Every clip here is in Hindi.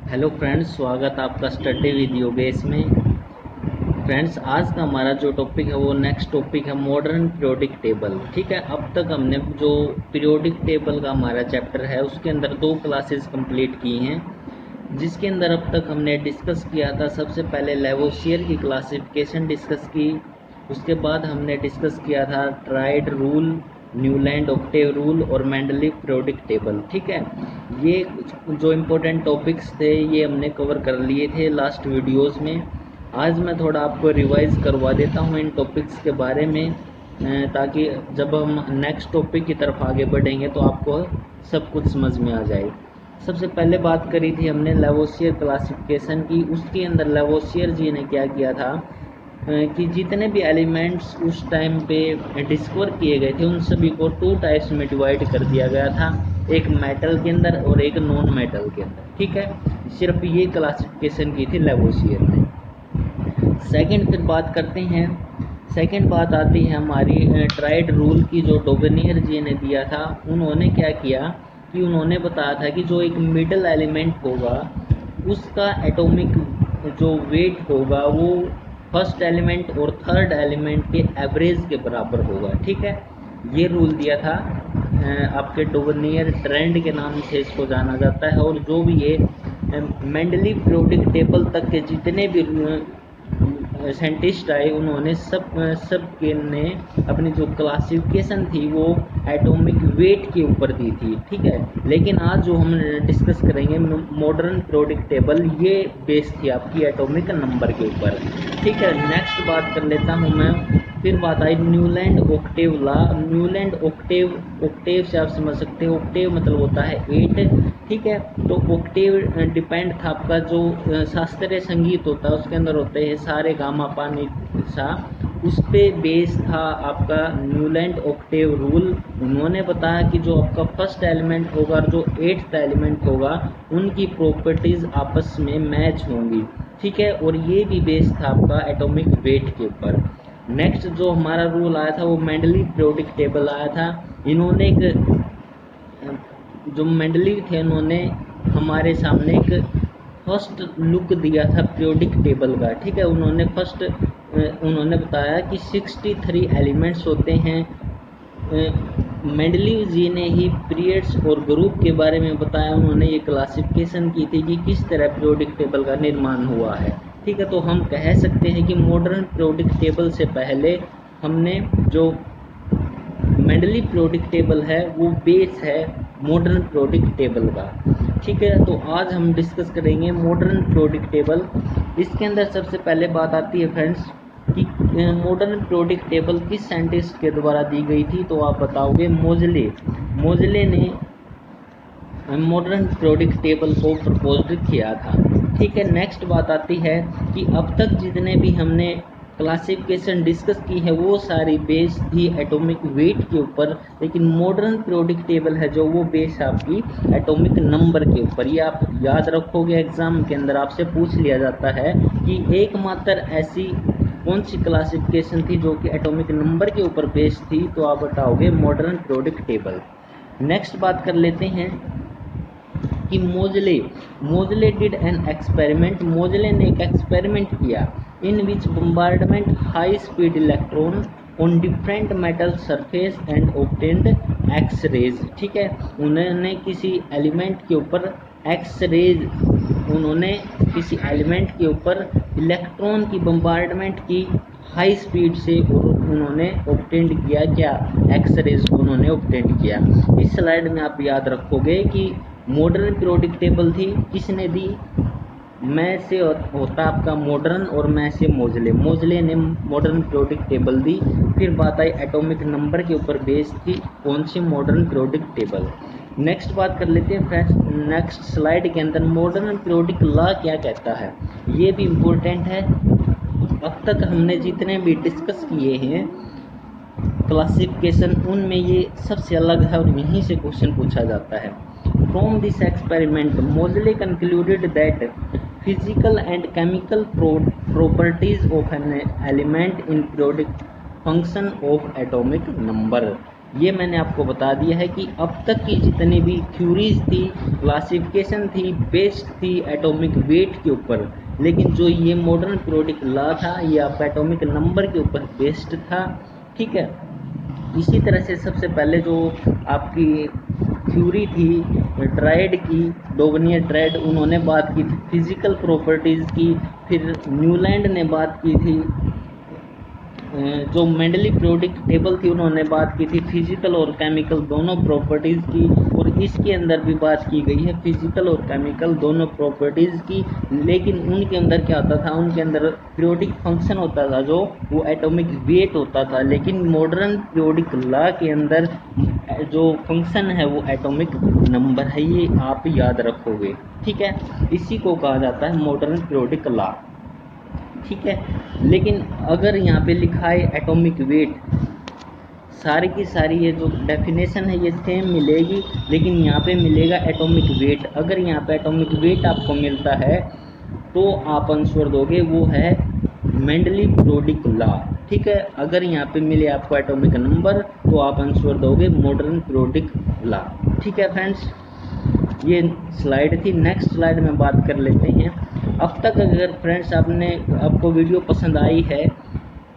हेलो फ्रेंड्स, स्वागत आपका स्टडी विद योगेश में। फ्रेंड्स, आज का हमारा जो टॉपिक है वो नेक्स्ट टॉपिक है मॉडर्न पीरियोडिक टेबल। ठीक है, अब तक हमने जो पीरियोडिक टेबल का हमारा चैप्टर है उसके अंदर 2 क्लासेस कंप्लीट की हैं, जिसके अंदर अब तक हमने डिस्कस किया था। सबसे पहले लेवोसियर की क्लासिफिकेशन डिस्कस की, उसके बाद हमने डिस्कस किया था triad rule, Newland octave rule और मेंडलीव पीरियोडिक टेबल। ठीक है, ये जो इम्पोर्टेंट टॉपिक्स थे ये हमने कवर कर लिए थे लास्ट वीडियोस में। आज मैं थोड़ा आपको रिवाइज करवा देता हूँ इन टॉपिक्स के बारे में, ताकि जब हम नेक्स्ट टॉपिक की तरफ आगे बढ़ेंगे तो आपको सब कुछ समझ में आ जाए। सबसे पहले बात करी थी हमने लेवोसियर क्लासिफिकेशन की। उसके अंदर लेवोसियर जी ने क्या किया था कि जितने भी एलिमेंट्स उस टाइम पे डिस्कवर किए गए थे उन सभी को 2 टाइप्स में डिवाइड कर दिया गया था, एक मेटल के अंदर और एक नॉन मेटल के अंदर। ठीक है, सिर्फ ये क्लासिफिकेशन की थी लेवोसियर ने। सेकंड फिर बात करते हैं, सेकंड बात आती है हमारी ट्राइड रूल की, जो डोवेनियर जी ने दिया था। उन्होंने क्या किया कि उन्होंने बताया था कि जो एक मिडल एलिमेंट होगा उसका एटॉमिक जो वेट होगा वो फर्स्ट एलिमेंट और थर्ड एलिमेंट के एवरेज के बराबर होगा। ठीक है, ये रूल दिया था आपके डोवेनियर ट्रेंड के नाम से इसको जाना जाता है। और जो भी ये मेंडलीव पीरियोडिक टेबल तक के जितने भी साइंटिस्ट आए उन्होंने सब के ने अपनी जो क्लासिफिकेशन थी वो एटॉमिक वेट के ऊपर दी थी। ठीक है, लेकिन आज जो हम डिस्कस करेंगे मॉडर्न पीरियोडिक टेबल, ये बेस थी आपकी एटॉमिक नंबर के ऊपर। ठीक है, नेक्स्ट बात कर लेता हूँ मैं। फिर बात आई Newland octave law. Newland octave, octave से आप समझ सकते हो, ऑक्टेव मतलब होता है 8। ठीक है, तो ऑक्टेव डिपेंड था आपका जो शास्त्रीय संगीत होता है उसके अंदर होते हैं सारे गामा पानी सा, उस पे बेस था आपका न्यूलैंड ऑक्टेव रूल। उन्होंने बताया कि जो आपका फर्स्ट एलिमेंट होगा और जो 8th एलिमेंट होगा उनकी प्रॉपर्टीज आपस में मैच होंगी। ठीक है, और ये भी बेस था आपका एटॉमिक वेट के ऊपर। नेक्स्ट जो हमारा रूल आया था वो मेंडलीव पीरियोडिक टेबल आया था। इन्होंने एक जो मेंडलीव थे उन्होंने हमारे सामने एक फर्स्ट लुक दिया था पीरियोडिक टेबल का। ठीक है, उन्होंने बताया कि 63 एलिमेंट्स होते हैं। मेंडलीव जी ने ही पीरियड्स और ग्रुप के बारे में बताया। उन्होंने ये क्लासिफिकेशन की थी कि किस तरह पीरियोडिक टेबल का निर्माण हुआ है। ठीक है, तो हम कह सकते हैं कि मॉडर्न पीरियोडिक टेबल से पहले हमने जो मेंडलीव पीरियोडिक टेबल है वो बेस है मॉडर्न पीरियोडिक टेबल का। ठीक है, तो आज हम डिस्कस करेंगे मॉडर्न पीरियोडिक टेबल। इसके अंदर सबसे पहले बात आती है फ्रेंड्स कि मॉडर्न पीरियोडिक टेबल किस साइंटिस्ट के द्वारा दी गई थी, तो आप बताओगे मोजले ने मॉडर्न पीरियोडिक टेबल को प्रपोज किया था। ठीक है, नेक्स्ट बात आती है कि अब तक जितने भी हमने क्लासिफिकेशन डिस्कस की है वो सारी बेस थी एटॉमिक वेट के ऊपर, लेकिन मॉडर्न पीरियोडिक टेबल है जो वो बेस आपकी एटॉमिक नंबर के ऊपर। ये आप याद रखोगे, एग्जाम के अंदर आपसे पूछ लिया जाता है कि एकमात्र ऐसी कौन सी क्लासिफिकेशन थी जो कि एटॉमिक नंबर के ऊपर बेस थी, तो आप बताओगे मॉडर्न पीरियोडिक टेबल। नेक्स्ट बात कर लेते हैं कि मोजले डिड एन एक्सपेरिमेंट। मोजले ने एक एक्सपेरिमेंट किया in which bombardment high speed electron on different metal surface and obtained X rays. ठीक है, उन्होंने किसी एलिमेंट के ऊपर एक्स रेज, उन्होंने किसी एलिमेंट के ऊपर इलेक्ट्रॉन की बम्बार्डमेंट की हाई स्पीड से, और उन्होंने ऑब्टेंड किया क्या, एक्स रेज को उन्होंने ऑब्टेंड किया। इस स्लाइड में आप याद रखोगे कि मॉडर्न पीरियोडिक टेबल थी किसने दी, मैं से होता आपका मॉडर्न और मैं से मोजले ने मॉडर्न पीरियोडिक टेबल दी। फिर बात आई एटॉमिक नंबर के ऊपर बेस थी कौन सी, मॉडर्न पीरियोडिक टेबल। नेक्स्ट बात कर लेते हैं फ्रेंड्स, नेक्स्ट स्लाइड के अंदर मॉडर्न पीरियोडिक लॉ क्या कहता है, ये भी इम्पोर्टेंट है। अब तक हमने जितने भी डिस्कस किए हैं क्लासिफिकेशन उनमें ये सबसे अलग है और यहीं से क्वेश्चन पूछा जाता है। फ्रॉम दिस एक्सपेरिमेंट मोजले concluded that physical and chemical properties of an element in periodic function of atomic number. ये मैंने आपको बता दिया है कि अब तक की जितनी भी थ्योरीज थी, क्लासिफिकेशन थी, बेस्ड थी एटॉमिक वेट के ऊपर, लेकिन जो ये मॉडर्न पीरियोडिक लॉ था ये आपका एटॉमिक नंबर के ऊपर बेस्ड था। ठीक है, इसी तरह से सबसे पहले जो आपकी थ्योरी थी ट्रायड की, डोगनियर ट्रायड, उन्होंने बात की थी फिजिकल प्रॉपर्टीज़ की। फिर न्यूलैंड ने बात की थी, जो मेंडली पीरियोडिक टेबल थी उन्होंने बात की थी फिजिकल और केमिकल दोनों प्रॉपर्टीज़ की, और इसके अंदर भी बात की गई है फिजिकल और केमिकल दोनों प्रॉपर्टीज़ की। लेकिन उनके अंदर क्या होता था, उनके अंदर पीरियोडिक फंक्शन होता था जो वो एटॉमिक वेट होता था, लेकिन मॉडर्न पीरियोडिक लॉ के अंदर जो फंक्शन है वो एटॉमिक नंबर है, ये आप याद रखोगे। ठीक है, इसी को कहा जाता है मॉडर्न पीरियोडिक लॉ। ठीक है, लेकिन अगर यहाँ पे लिखा है एटॉमिक वेट, सारी की सारी ये जो डेफिनेशन है ये सेम मिलेगी, लेकिन यहाँ पे मिलेगा एटॉमिक वेट। अगर यहाँ पे एटॉमिक वेट आपको मिलता है तो आप आंसर दोगे वो है मेंडली पीरियोडिक लॉ। ठीक है, अगर यहाँ पे मिले आपको एटॉमिक नंबर तो आप आंसर दोगे मॉडर्न पीरियोडिक लॉ। ठीक है फ्रेंड्स, ये स्लाइड थी। नेक्स्ट स्लाइड में बात कर लेते हैं। अब तक अगर फ्रेंड्स आपको वीडियो पसंद आई है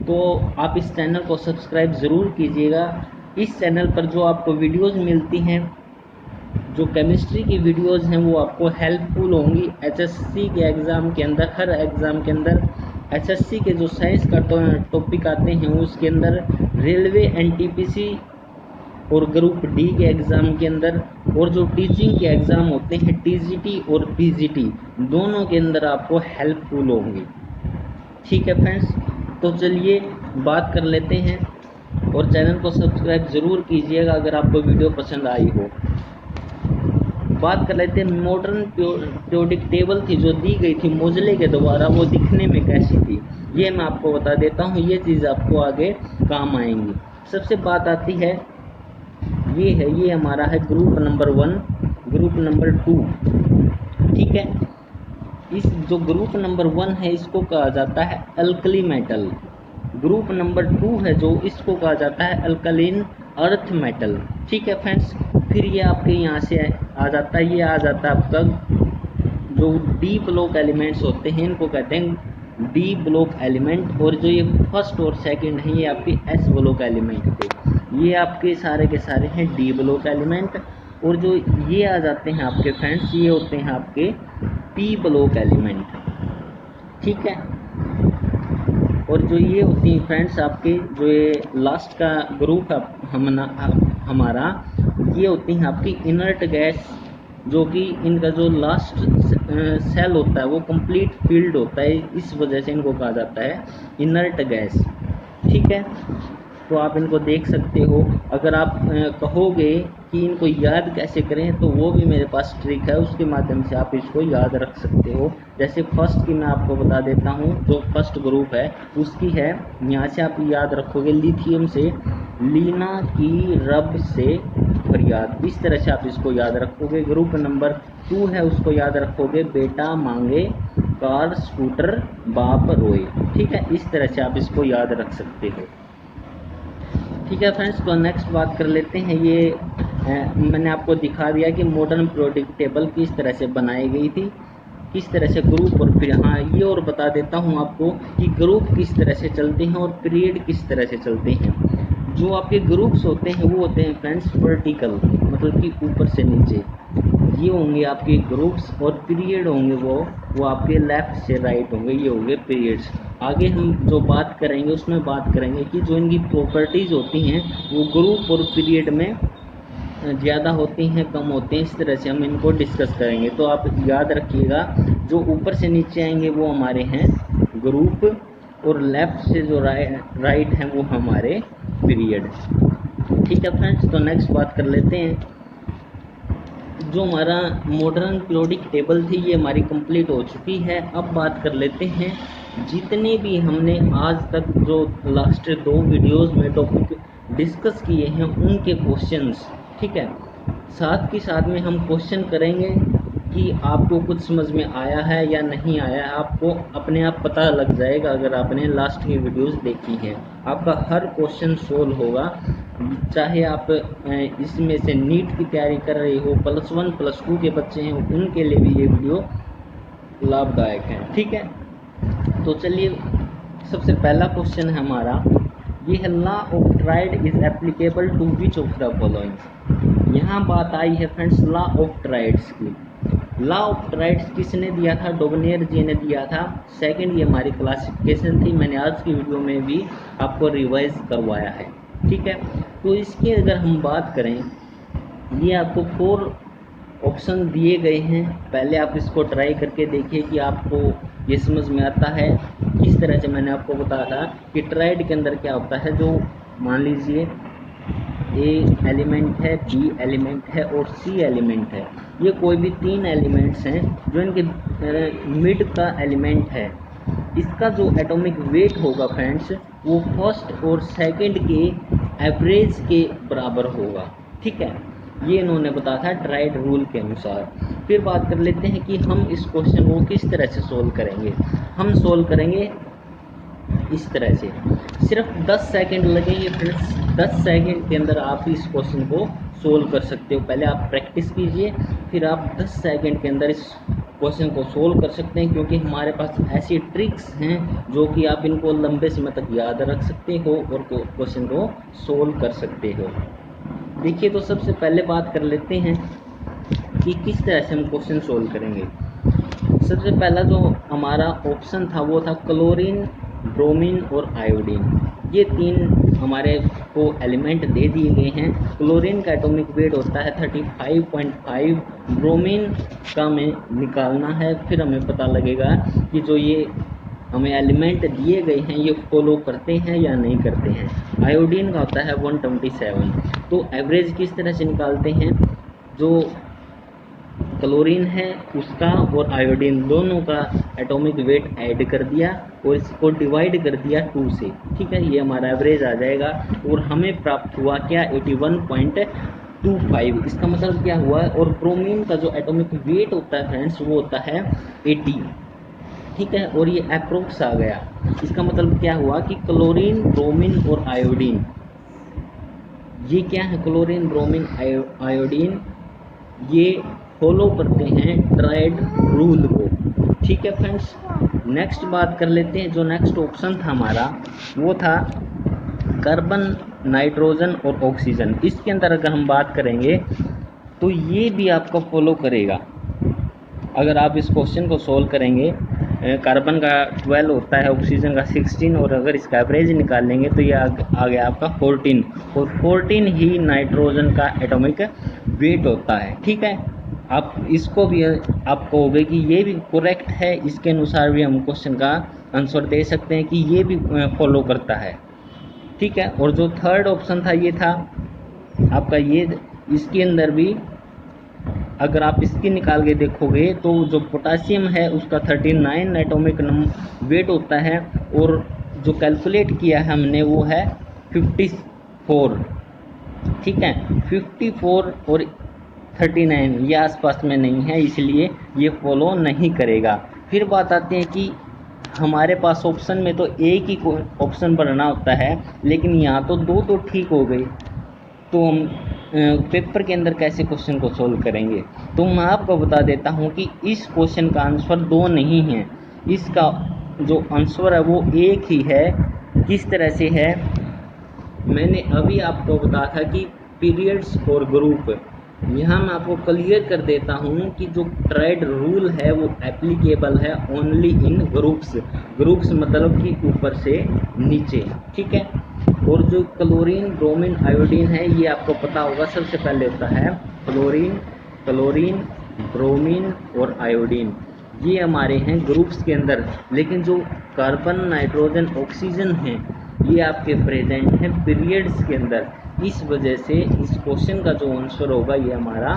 तो आप इस चैनल को सब्सक्राइब ज़रूर कीजिएगा। इस चैनल पर जो आपको वीडियोस मिलती हैं, जो केमिस्ट्री की वीडियोस हैं, वो आपको हेल्पफुल होंगी एचएससी के एग्ज़ाम के अंदर। हर एग्ज़ाम के अंदर एचएससी के जो साइंस का टॉपिक आते हैं उसके अंदर, रेलवे एनटीपीसी और ग्रुप डी के एग्ज़ाम के अंदर, और जो टीचिंग के एग्ज़ाम होते हैं टीजीटी और पीजीटी, दोनों के अंदर आपको हेल्पफुल होंगी। ठीक है फ्रेंड्स, तो चलिए बात कर लेते हैं, और चैनल को सब्सक्राइब ज़रूर कीजिएगा अगर आपको वीडियो पसंद आई हो। बात कर लेते हैं मॉडर्न पीरियोडिक टेबल थी जो दी गई थी मोजले के द्वारा, वो दिखने में कैसी थी ये मैं आपको बता देता हूँ, ये चीज़ आपको आगे काम आएंगी। सबसे बात आती है, ये हमारा है ग्रुप नंबर 1, ग्रुप नंबर 2। ठीक है, इस जो ग्रुप नंबर 1 है इसको कहा जाता है अल्कली मेटल। ग्रुप नंबर 2 है जो इसको कहा जाता है अल्कलीन अर्थ मेटल। ठीक है फ्रेंड्स, फिर ये आपके यहाँ से आ जाता है, ये आ जाता है आपका जो डी ब्लॉक एलिमेंट्स होते हैं इनको कहते हैं डी ब्लॉक एलिमेंट, और जो ये फर्स्ट और सेकंड है ये आपके एस ब्लॉक एलिमेंट थे। ये आपके सारे के सारे हैं डी ब्लॉक एलिमेंट, और जो ये आ जाते हैं आपके फ्रेंड्स ये होते हैं आपके पी ब्लॉक एलिमेंट। ठीक है, और जो ये होती हैं फ्रेंड्स आपके जो ये लास्ट का ग्रुप हमारा, ये होती हैं आपकी इनर्ट गैस, जो कि इनका जो लास्ट सेल होता है वो कंप्लीट फील्ड होता है, इस वजह से इनको कहा जाता है इनर्ट गैस। ठीक है, तो आप इनको देख सकते हो। अगर आप कहोगे कि इनको याद कैसे करें तो वो भी मेरे पास ट्रिक है, उसके माध्यम से आप इसको याद रख सकते हो। जैसे फर्स्ट की मैं आपको बता देता हूँ, जो फर्स्ट ग्रुप है उसकी है, यहाँ से आप याद रखोगे लिथियम से लीना की रब से फरियाद, इस तरह से आप इसको याद रखोगे। ग्रुप नंबर 2 है उसको याद रखोगे बेटा मांगे कार स्कूटर बाप रोए। ठीक है, इस तरह से आप इसको याद रख सकते हो। ठीक है फ्रेंड्स, तो नेक्स्ट बात कर लेते हैं। ये मैंने आपको दिखा दिया कि मॉडर्न पीरियोडिक टेबल किस तरह से बनाई गई थी, किस तरह से ग्रुप, और फिर हाँ ये और बता देता हूँ आपको कि ग्रुप किस तरह से चलते हैं और पीरियड किस तरह से चलते हैं। जो आपके ग्रुप्स होते हैं वो होते हैं फ्रेंड्स वर्टिकल, मतलब कि ऊपर से नीचे, ये होंगे आपके ग्रुप्स, और पीरियड होंगे वो आपके लेफ़्ट से राइट होंगे, ये होंगे पीरियड्स। आगे हम जो बात करेंगे उसमें बात करेंगे कि जो इनकी प्रॉपर्टीज़ होती हैं वो ग्रुप और पीरियड में ज़्यादा होती हैं कम होते हैं, इस तरह से हम इनको डिस्कस करेंगे। तो आप याद रखिएगा, जो ऊपर से नीचे आएंगे वो हमारे हैं ग्रुप, और लेफ़्ट से जो राइट हैं वो हमारे पीरियड। ठीक है फ्रेंड्स, तो नेक्स्ट बात कर लेते हैं। जो हमारा मॉडर्न पीरियोडिक टेबल थी ये हमारी कंप्लीट हो चुकी है। अब बात कर लेते हैं जितने भी हमने आज तक जो लास्ट 2 वीडियोस में टॉपिक डिस्कस किए हैं उनके क्वेश्चंस। ठीक है, साथ ही साथ में हम क्वेश्चन करेंगे कि आपको कुछ समझ में आया है या नहीं आया है। आपको अपने आप पता लग जाएगा अगर आपने लास्ट की वीडियोस देखी हैं, आपका हर क्वेश्चन सोल्व होगा। चाहे आप इसमें से नीट की तैयारी कर रहे हो, +1 +2 के बच्चे हैं, उनके लिए भी ये वीडियो लाभदायक है। ठीक है, तो चलिए सबसे पहला क्वेश्चन है हमारा, ये है law of triad is applicable to which of the following. यहाँ बात आई है फ्रेंड्स लॉ ऑफ ट्राइड्स की। लॉ ऑफ ट्राइड्स किसने दिया था? डोगनियर जी ने दिया था। सेकंड, ये हमारी क्लासिफिकेशन थी, मैंने आज की वीडियो में भी आपको रिवाइज करवाया है। ठीक है, तो इसकी अगर हम बात करें, ये आपको 4 ऑप्शन दिए गए हैं। पहले आप इसको ट्राई करके देखिए कि आपको ये समझ में आता है। किस तरह से मैंने आपको बताया था कि ट्राइड के अंदर क्या होता है, जो मान लीजिए ए एलिमेंट है, बी एलिमेंट है और सी एलिमेंट है। ये कोई भी 3 एलिमेंट्स हैं जो इनके मिड का एलिमेंट है। इसका जो एटॉमिक वेट होगा फ्रेंड्स, वो फर्स्ट और सेकंड के एवरेज के बराबर होगा। ठीक है, ये इन्होंने बताया था ट्राइड रूल के अनुसार। फिर बात कर लेते हैं कि हम इस क्वेश्चन को किस तरह से सोल्व करेंगे। हम सोल्व करेंगे इस तरह से, सिर्फ 10 सेकंड लगेंगे फ्रेंड्स। 10 सेकंड के अंदर आप इस क्वेश्चन को सोल्व कर सकते हो। पहले आप प्रैक्टिस कीजिए, फिर आप 10 सेकंड के अंदर इस क्वेश्चन को सोल्व कर सकते हैं, क्योंकि हमारे पास ऐसी ट्रिक्स हैं जो कि आप इनको लंबे समय तक याद रख सकते हो और क्वेश्चन को सोल्व कर सकते हो। देखिए, तो सबसे पहले बात कर लेते हैं कि किस तरह से हम क्वेश्चन सोल्व करेंगे। सबसे पहला जो हमारा ऑप्शन था वो था क्लोरीन, ब्रोमीन और आयोडीन। ये 3 हमारे को एलिमेंट दे दिए गए हैं। क्लोरीन का एटॉमिक वेट होता है 35.5, ब्रोमीन का हमें निकालना है, फिर हमें पता लगेगा कि जो ये हमें एलिमेंट दिए गए हैं ये फॉलो करते हैं या नहीं करते हैं। आयोडीन का होता है 127। तो एवरेज किस तरह से निकालते हैं, जो क्लोरीन है उसका और आयोडीन दोनों का एटॉमिक वेट ऐड कर दिया और इसको डिवाइड कर दिया 2 से। ठीक है, ये हमारा एवरेज आ जाएगा और हमें प्राप्त हुआ क्या, 81.25। इसका मतलब क्या हुआ, और ब्रोमीन का जो एटॉमिक वेट होता है फ्रेंड्स वो होता है 80। ठीक है, और ये अप्रोक्स आ गया। इसका मतलब क्या हुआ कि क्लोरीन, ब्रोमीन और आयोडीन, ये क्या है, क्लोरीन, ब्रोमीन, आयोडीन, ये फॉलो करते हैं ट्राइड रूल को। ठीक है फ्रेंड्स, नेक्स्ट बात कर लेते हैं। जो नेक्स्ट ऑप्शन था हमारा वो था कार्बन, नाइट्रोजन और ऑक्सीजन। इसके अंदर अगर हम बात करेंगे तो ये भी आपको फॉलो करेगा। अगर आप इस क्वेश्चन को सोल्व करेंगे, कार्बन का 12 होता है, ऑक्सीजन का 16, और अगर इसका एवरेज निकाल लेंगे तो ये आ गया आपका 14, और 14 ही नाइट्रोजन का एटॉमिक वेट होता है। ठीक है, आप इसको भी आप कहोगे कि ये भी करेक्ट है, इसके अनुसार भी हम क्वेश्चन का आंसर दे सकते हैं कि ये भी फॉलो करता है। ठीक है, और जो थर्ड ऑप्शन था ये था आपका ये, इसके अंदर भी अगर आप इसकी निकाल के देखोगे तो जो पोटासियम है उसका 39 एटॉमिक वेट होता है, और जो कैलकुलेट किया है हमने वो है 54। ठीक है, 54 और 39 ये आसपास में नहीं है, इसलिए ये फॉलो नहीं करेगा। फिर बात आती है कि हमारे पास ऑप्शन में तो एक ही ऑप्शन बनना होता है, लेकिन यहाँ तो 2 तो ठीक हो गई, तो हम पेपर के अंदर कैसे क्वेश्चन को सोल्व करेंगे। तो मैं आपको बता देता हूँ कि इस क्वेश्चन का आंसर 2 नहीं है, इसका जो आंसर है वो एक ही है। किस तरह से है, मैंने अभी आपको बताया था कि पीरियड्स और ग्रुप। यहाँ मैं आपको क्लियर कर देता हूँ कि जो ट्राइड रूल है वो एप्लीकेबल है ओनली इन ग्रुप्स। ग्रुप्स मतलब कि ऊपर से नीचे। ठीक है, और जो क्लोरीन, ब्रोमीन, आयोडीन है ये आपको पता होगा, सबसे पहले होता है क्लोरीन, ब्रोमीन और आयोडीन, ये हमारे हैं ग्रुप्स के अंदर। लेकिन जो कार्बन, नाइट्रोजन, ऑक्सीजन हैं ये आपके प्रेजेंट हैं पीरियड्स के अंदर। इस वजह से इस क्वेश्चन का जो आंसर होगा ये हमारा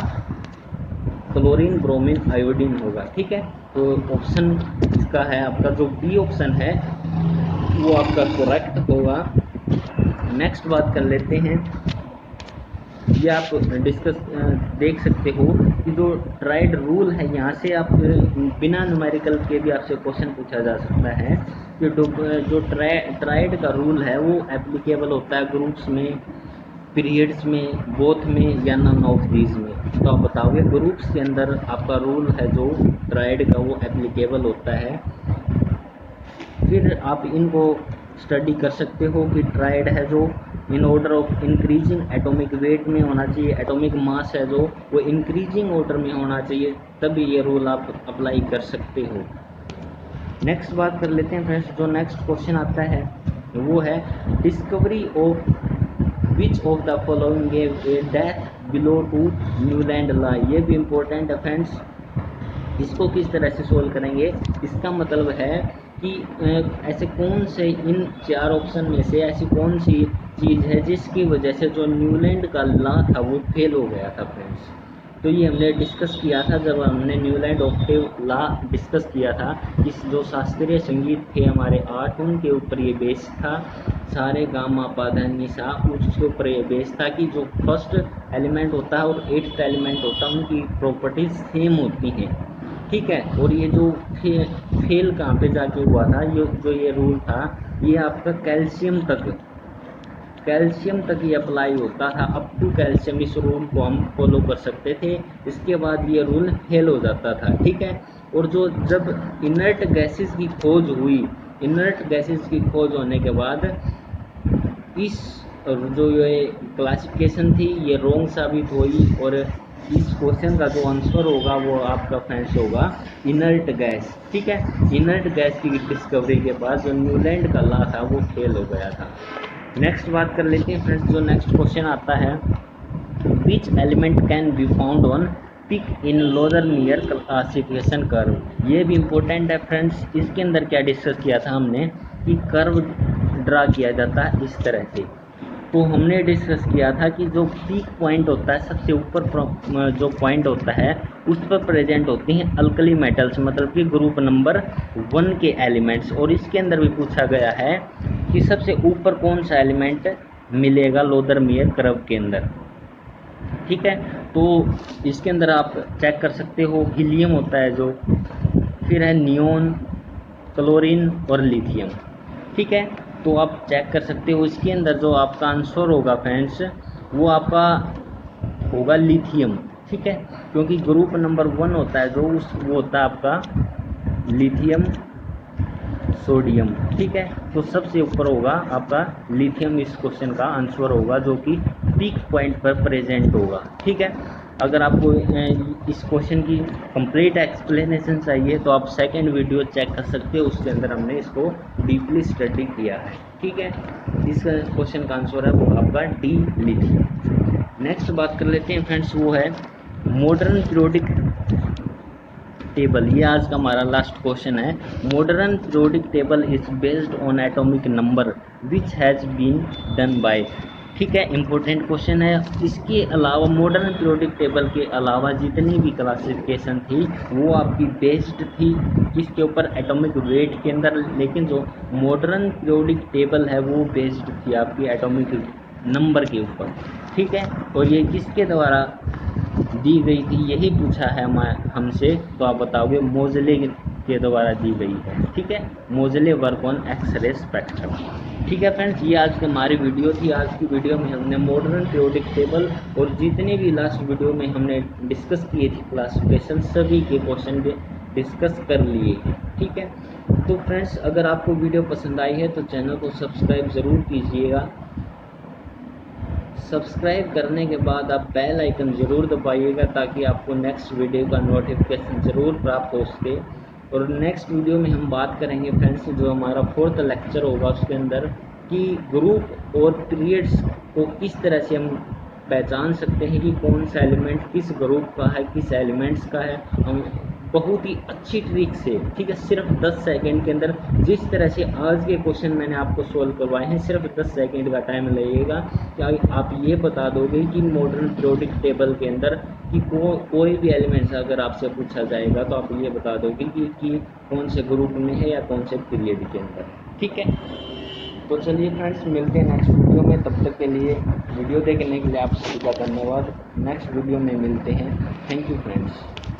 क्लोरीन, ब्रोमीन, आयोडीन होगा। ठीक है, तो ऑप्शन इसका है आपका जो बी ऑप्शन है वो आपका करेक्ट होगा। नेक्स्ट बात कर लेते हैं, ये आप डिस्कस देख सकते हो कि जो ट्राइड रूल है यहाँ से आप बिना न्यूमेरिकल के भी आपसे क्वेश्चन पूछा जा सकता है कि जो ट्राइड का रूल है वो एप्लीकेबल होता है ग्रुप्स में पीरियड्स में, बोथ में या नन ऑफ दीज में? तो आप बताओगे ग्रुप्स के अंदर आपका रूल है जो ट्राइड का वो एप्लीकेबल होता है। फिर आप इनको स्टडी कर सकते हो कि ट्राइड है जो in order of increasing atomic weight में होना चाहिए, एटॉमिक मास है जो वो इंक्रीजिंग ऑर्डर में होना चाहिए, तभी ये रूल आप अप्लाई कर सकते हो। नेक्स्ट बात कर लेते हैं फ्रेंड्स, जो नेक्स्ट क्वेश्चन आता है वो है discovery of which of the following gave a death blow to Newland law. ये भी इम्पोर्टेंट है फ्रेंड्स। इसको किस तरह से सोल्व करेंगे, इसका मतलब है कि ऐसे कौन से इन 4 ऑप्शन में से ऐसी कौन सी चीज़ है जिसकी वजह से जो न्यूलैंड का लॉ था वो फेल हो गया था फ्रेंड्स। तो ये हमने डिस्कस किया था जब हमने न्यूलैंड ऑक्टेव लॉ डिस्कस किया था। इस जो शास्त्रीय संगीत थे हमारे 8 उनके ऊपर ये बेस था, सारे गामा पा धा नि सा, उसके ऊपर ये बेस था कि जो फर्स्ट एलिमेंट होता है और 8th एलिमेंट होता है उनकी प्रॉपर्टीज सेम होती हैं, ठीक है। और ये जो फेल कहाँ पे जाके हुआ था, ये जो ये रूल था ये आपका कैल्शियम तक ये अप्लाई होता था। अप टू कैल्शियम इस रूल को हम फॉलो कर सकते थे, इसके बाद ये रूल फेल हो जाता था, ठीक है। और जो जब इनर्ट गैसेस की खोज हुई, इनर्ट गैसेस की खोज होने के बाद इस जो ये क्लासिफिकेशन थी ये रॉन्ग साबित हुई और इस क्वेश्चन का जो आंसर होगा वो आपका फ्रेंड्स होगा इनर्ट गैस, ठीक है। इनर्ट गैस की डिस्कवरी के बाद जो न्यूलैंड का लॉ था वो फेल हो गया था। नेक्स्ट बात कर लेते हैं फ्रेंड्स, जो नेक्स्ट क्वेश्चन आता है which element can be found on peak in Lothar Meyer classification curve. ये भी इम्पोर्टेंट है फ्रेंड्स। इसके अंदर क्या डिस्कस किया था हमने कि कर्व ड्रा किया जाता है इस तरह से। तो हमने डिस्कस किया था कि जो पीक पॉइंट होता है सबसे ऊपर जो पॉइंट होता है उस पर प्रेजेंट होती हैं अल्कली मेटल्स, मतलब कि ग्रुप नंबर 1 के एलिमेंट्स। और इसके अंदर भी पूछा गया है कि सबसे ऊपर कौन सा एलिमेंट मिलेगा लोदरमियर कर्व के अंदर, ठीक है। तो इसके अंदर आप चेक कर सकते हो हीलियम होता है जो, फिर है नियोन, क्लोरीन और लिथियम, ठीक है। तो आप चेक कर सकते हो इसके अंदर जो आपका आंसर होगा फ्रेंड्स वो आपका होगा लिथियम, ठीक है। क्योंकि ग्रुप नंबर 1 होता है जो वो होता है आपका लिथियम सोडियम, ठीक है। तो सबसे ऊपर होगा आपका लिथियम, इस क्वेश्चन का आंसर होगा जो कि पीक पॉइंट पर प्रेजेंट होगा, ठीक है। अगर आपको इस क्वेश्चन की कंप्लीट एक्सप्लेनेशन चाहिए तो आप सेकंड वीडियो चेक कर सकते हो, उसके अंदर हमने इसको डीपली स्टडी किया है, ठीक है। इस क्वेश्चन का आंसर है वो आपका डी लिथियम। नेक्स्ट बात कर लेते हैं फ्रेंड्स, वो है मॉडर्न पीरियोडिक टेबल। ये आज का हमारा लास्ट क्वेश्चन है। Modern periodic table is based on atomic number which has been done by, ठीक है। इंपॉर्टेंट क्वेश्चन है। इसके अलावा मॉडर्न पीरियोडिक टेबल के अलावा जितनी भी क्लासिफिकेशन थी वो आपकी बेस्ड थी किसके ऊपर, एटॉमिक वेट के अंदर। लेकिन जो मॉडर्न पीरियोडिक टेबल है वो बेस्ड थी आपकी एटॉमिक नंबर के ऊपर, ठीक है। और ये किसके द्वारा दी गई थी यही पूछा है हमसे, तो आप बताओगे मोज़ले के द्वारा दी गई है, ठीक है। मोज़ले वर्क ऑन एक्स-रे स्पेक्ट्रम, ठीक है फ्रेंड्स। ये आज की हमारी वीडियो थी। आज की वीडियो में हमने मॉडर्न पीरियोडिक टेबल और जितने भी लास्ट वीडियो में हमने डिस्कस किए थे क्लासिफिकेशन सभी के क्वेश्चन भी डिस्कस कर लिए हैं, ठीक है। तो फ्रेंड्स अगर आपको वीडियो पसंद आई है तो चैनल को सब्सक्राइब ज़रूर कीजिएगा। सब्सक्राइब करने के बाद आप बेल आइकन ज़रूर दबाइएगा ताकि आपको नेक्स्ट वीडियो का नोटिफिकेशन ज़रूर प्राप्त हो सके। और नेक्स्ट वीडियो में हम बात करेंगे फ्रेंड्स जो हमारा 4th लेक्चर होगा उसके अंदर कि ग्रुप और पीरियड्स को किस तरह से हम पहचान सकते हैं कि कौन सा एलिमेंट किस ग्रुप का है, किस एलिमेंट्स का है। हम बहुत ही अच्छी ट्रिक से, ठीक है, सिर्फ 10 सेकंड के अंदर जिस तरह से आज के क्वेश्चन मैंने आपको सोल्व करवाए हैं सिर्फ 10 सेकंड का टाइम लगेगा। क्या आप ये बता दोगे कि मॉडर्न पीरियोडिक टेबल के अंदर कि कोई भी एलिमेंट्स अगर आपसे पूछा जाएगा तो आप ये बता दोगे कि कौन से ग्रुप में है या कौन से पीरियड के अंदर, ठीक है। तो चलिए फ्रेंड्स मिलते हैं नेक्स्ट वीडियो में। तब तक के लिए वीडियो देखने के लिए आप सभी का धन्यवाद। नेक्स्ट वीडियो में मिलते हैं। Thank you friends.